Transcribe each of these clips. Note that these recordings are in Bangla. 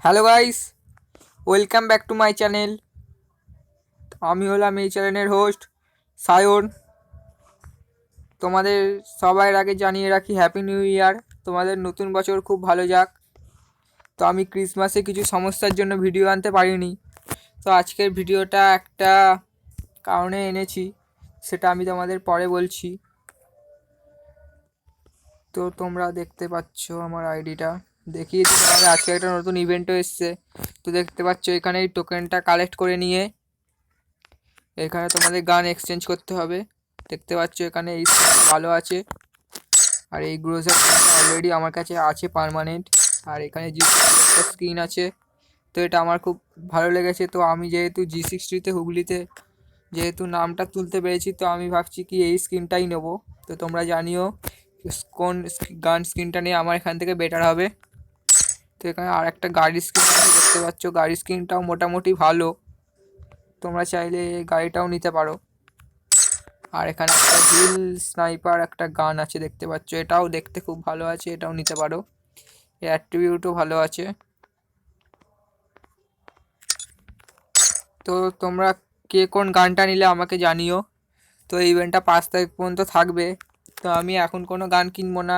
Hello guys, welcome back to my channel. আমি হলাম এই চ্যানেলের হোস্ট সায়ন। তোমাদের সবার আগে জানিয়ে রাখি হ্যাপি নিউ ইয়ার। তোমাদের নতুন বছর খুব ভালো যাক। তো আমি ক্রিসমাসে কিছু সমস্যার জন্য ভিডিও আনতে পারিনি। তো আজকের ভিডিওটা একটা কারণে এনেছি, সেটা আমি তোমাদের পরে বলছি। তো তোমরা দেখতে পাচ্ছ আমার আইডিটা, দেখিয়ে দিই তোমাদের আজকে একটা নতুন ইভেন্টও এসছে। তো দেখতে পাচ্ছ এখানে এই টোকেনটা কালেক্ট করে নিয়ে এখানে তোমাদের গান এক্সচেঞ্জ করতে হবে। দেখতে পাচ্ছ এখানে এই স্কিনটা ভালো আছে, আর এই গ্রোজার অলরেডি আমার কাছে আছে পার্মানেন্ট। আর এখানে একটা স্কিন আছে, তো এটা আমার খুব ভালো লেগেছে। তো আমি যেহেতু G60 হুগলিতে যেহেতু নামটা তুলতে পেরেছি, তো আমি ভাবছি কি এই স্কিনটাই নেব। তো তোমরা জানিও কোন গান স্কিনটা নিয়ে আমার এখান থেকে বেটার হবে। তো এখানে আর একটা গাড়ির স্কিন আছে, দেখতে পাচ্ছ গাড়ির স্কিনটাও মোটামুটি ভালো, তোমরা চাইলে এই গাড়িটাও নিতে পারো। আর এখানে একটা হিল স্নাইপার একটা গান আছে, দেখতে পাচ্ছ এটাও দেখতে খুব ভালো আছে, এটাও নিতে পারো, এর অ্যাট্রিবিউটও ভালো আছে। তো তোমরা কে কোন গানটা নিলে আমাকে জানিও। তো এই ইভেন্টটা 5 তারিখ পর্যন্ত থাকবে। তো আমি এখন কোনো গান কিনবো না,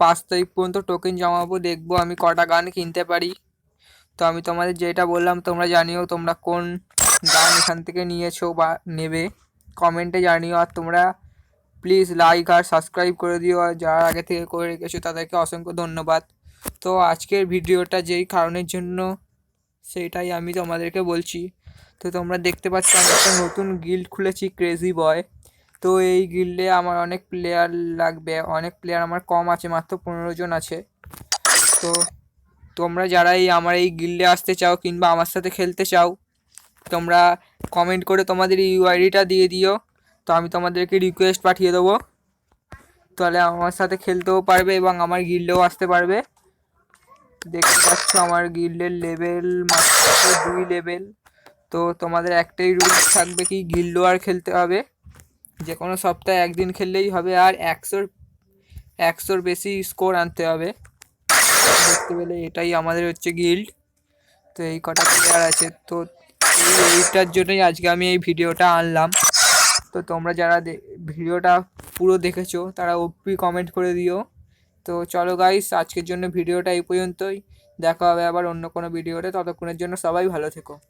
5 তারিখ পর্যন্ত টোকেন জমাবো, দেখবো আমি কটা গান কিনতে পারি। তো আমি তোমাদের যেটা বললাম তোমরা জানিও তোমরা কোন গান এখান থেকে নিয়েছো বা নেবে, কমেন্টে জানিও। আর তোমরা প্লিজ লাইক আর সাবস্ক্রাইব করে দিও, আর যারা আগে থেকে করে রেখেছো তাদেরকে অসংখ্য ধন্যবাদ। তো আজকের ভিডিওটা যেই কারণের জন্য সেইটাই আমি তোমাদেরকে বলছি। তো তোমরা দেখতে পাচ্ছ আমি একটা নতুন গিল্ড খুলেছি, ক্রেজি বয়। তো এই গিল্ডে আমার অনেক প্লেয়ার লাগবে, অনেক প্লেয়ার আমার কম আছে, মাত্র 15 জন আছে। তো তোমরা যারা আমার এই গিল্ডে আসতে চাও কিংবা আমার সাথে খেলতে চাও, তোমরা কমেন্ট করে তোমাদের ইউআইডিটা দিয়ে দিও। তো আমি তোমাদেরকে রিকোয়েস্ট পাঠিয়ে দেবো, তাহলে আমার সাথে খেলতেও পারবে এবং আমার গিল্ডেও আসতে পারবে। দেখতে পাচ্ছ আমার গিল্ডের লেভেল মাত্র 2 লেভেল। তো তোমাদের একটাই রুল থাকবে কি গিল্ড ওয়ার খেলতে হবে, যে কোনো সপ্তাহে একদিন খেললেই হবে, আর 100-100 বেশি স্কোর আনতে হবে। দেখতে পেলে এটাই আমাদের হচ্ছে গিল্ড। তো এই কটা প্লেয়ার আছে, তো এইটার জন্যই আজকে আমি এই ভিডিওটা আনলাম। তো তোমরা যারা ভিডিওটা পুরো দেখেছো তারা অবশ্যই কমেন্ট করে দিও। তো চলো গাইস, আজকের জন্য ভিডিওটা এই পর্যন্তই। দেখা হবে আবার অন্য কোনো ভিডিওতে, ততক্ষণের জন্য সবাই ভালো থেকো।